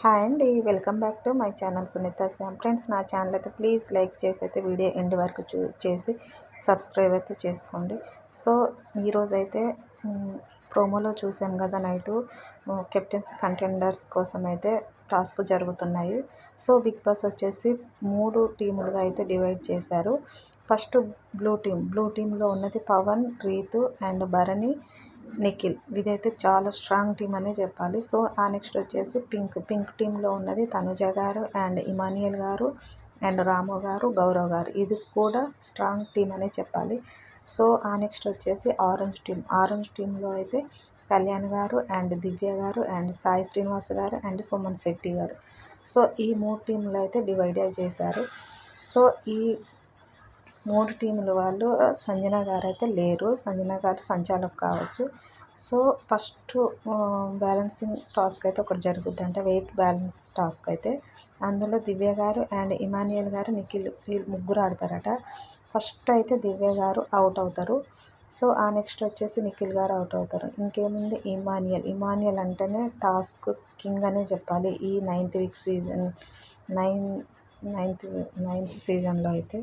Hi అండి, welcome back to my channel Sunitha Shyam. Friends, నా channel అయితే ప్లీజ్ లైక్ చేసి అయితే వీడియో ఎండ్ వరకు చేసి సబ్స్క్రైబ్ అయితే చేసుకోండి. సో ఈరోజైతే ప్రోమోలో చూసాం కదా, నైటు కెప్టెన్సీ కంటెండర్స్ కోసం అయితే టాస్క్ జరుగుతున్నాయి. సో బిగ్ బాస్ వచ్చేసి 3 టీములుగా అయితే డివైడ్ చేశారు. ఫస్ట్ బ్లూ టీంలో ఉన్నది పవన్, రీతు అండ్ భరణి, నిఖిల్. ఇదైతే చాలా స్ట్రాంగ్ టీం అనే చెప్పాలి. సో ఆ నెక్స్ట్ వచ్చేసి పింక్ టీంలో ఉన్నది తనుజ గారు అండ్ ఇమానియల్ గారు అండ్ రాము గారు, గౌరవ్ గారు. ఇది కూడా స్ట్రాంగ్ టీం అనే చెప్పాలి. సో ఆ నెక్స్ట్ వచ్చేసి ఆరెంజ్ టీంలో అయితే కళ్యాణ్ గారు అండ్ దివ్య గారు అండ్ సాయి శ్రీనివాస్ గారు అండ్ సుమన్ శెట్టి గారు. సో ఈ 3 టీంలు అయితే డివైడ్ చేశారు. సో ఈ 3 టీముల వాళ్ళు సంజన గారు అయితే లేరు. సంజన గారు సంచాలక్ కావచ్చు. సో ఫస్ట్ బ్యాలెన్సింగ్ టాస్క్ అయితే ఒకటి జరుగుద్ది, అంటే వెయిట్ బ్యాలెన్స్ టాస్క్ అయితే. అందులో దివ్య గారు అండ్ ఇమానియల్ గారు, నిఖిల్ వీళ్ళు ముగ్గురు ఆడతారట. ఫస్ట్ అయితే దివ్య గారు అవుట్ అవుతారు. సో ఆ నెక్స్ట్ వచ్చేసి నిఖిల్ గారు అవుట్ అవుతారు. ఇంకేముంది, ఇమానియల్ అంటేనే టాస్క్ కింగ్ అనే చెప్పాలి ఈ 9th వీక్ సీజన్ 9th సీజన్లో అయితే.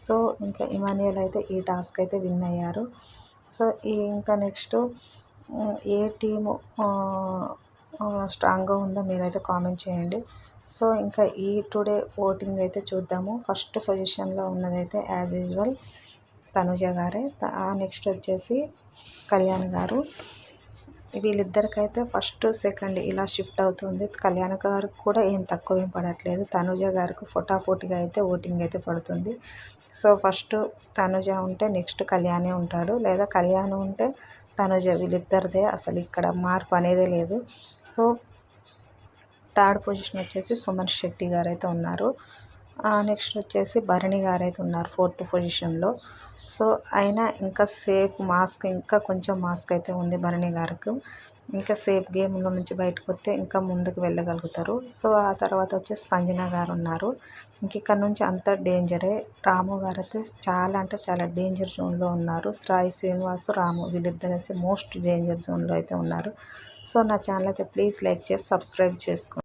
సో ఇంకా ఇమానియల్ అయితే ఈ టాస్క్ అయితే విన్ అయ్యారు. సో ఇంకా నెక్స్ట్ ఏ టీము స్ట్రాంగ్గా ఉందో మీరైతే కామెంట్ చేయండి. సో ఇంకా ఈ టుడే ఓటింగ్ అయితే చూద్దాము. ఫస్ట్ పొజిషన్లో ఉన్నదైతే యాజ్ యూజువల్ తనుజ గారే. ఆ నెక్స్ట్ వచ్చేసి కళ్యాణ్ గారు. వీళ్ళిద్దరికైతే ఫస్ట్ సెకండ్ ఇలా షిఫ్ట్ అవుతుంది. కళ్యాణ్ గారికి కూడా ఏం తక్కువ ఏం పడట్లేదు. తనుజ గారికి ఫోటాఫోటీగా అయితే ఓటింగ్ అయితే పడుతుంది. సో ఫస్ట్ తనుజ ఉంటే నెక్స్ట్ కళ్యాణే ఉంటాడు, లేదా కళ్యాణ్ ఉంటే తనుజ. వీళ్ళిద్దరిదే అసలు ఇక్కడ మార్పు అనేదే లేదు. సో థర్డ్ పొజిషన్ వచ్చేసి సుమన్ శెట్టి గారు అయితే ఉన్నారు. నెక్స్ట్ వచ్చేసి భరణి గారు అయితే ఉన్నారు 4th పొజిషన్లో. సో అయినా ఇంకా సేఫ్ మాస్క్, ఇంకా కొంచెం మాస్క్ అయితే ఉంది భరణి గారికి. ఇంకా సేఫ్ గేమ్లో నుంచి బయటకు వస్తే ఇంకా ముందుకు వెళ్ళగలుగుతారు. సో ఆ తర్వాత వచ్చేసి సంజన గారు ఉన్నారు. ఇంక ఇక్కడ నుంచి అంతా డేంజరే. రాము గారు అయితే చాలా అంటే చాలా డేంజర్ జోన్లో ఉన్నారు. సాయి శ్రీనివాస్, రాము వీళ్ళిద్దరు అయితే మోస్ట్ డేంజర్ జోన్లో అయితే ఉన్నారు. సో నా ఛానల్ అయితే ప్లీజ్ లైక్ చేసి సబ్స్క్రైబ్ చేసుకోండి.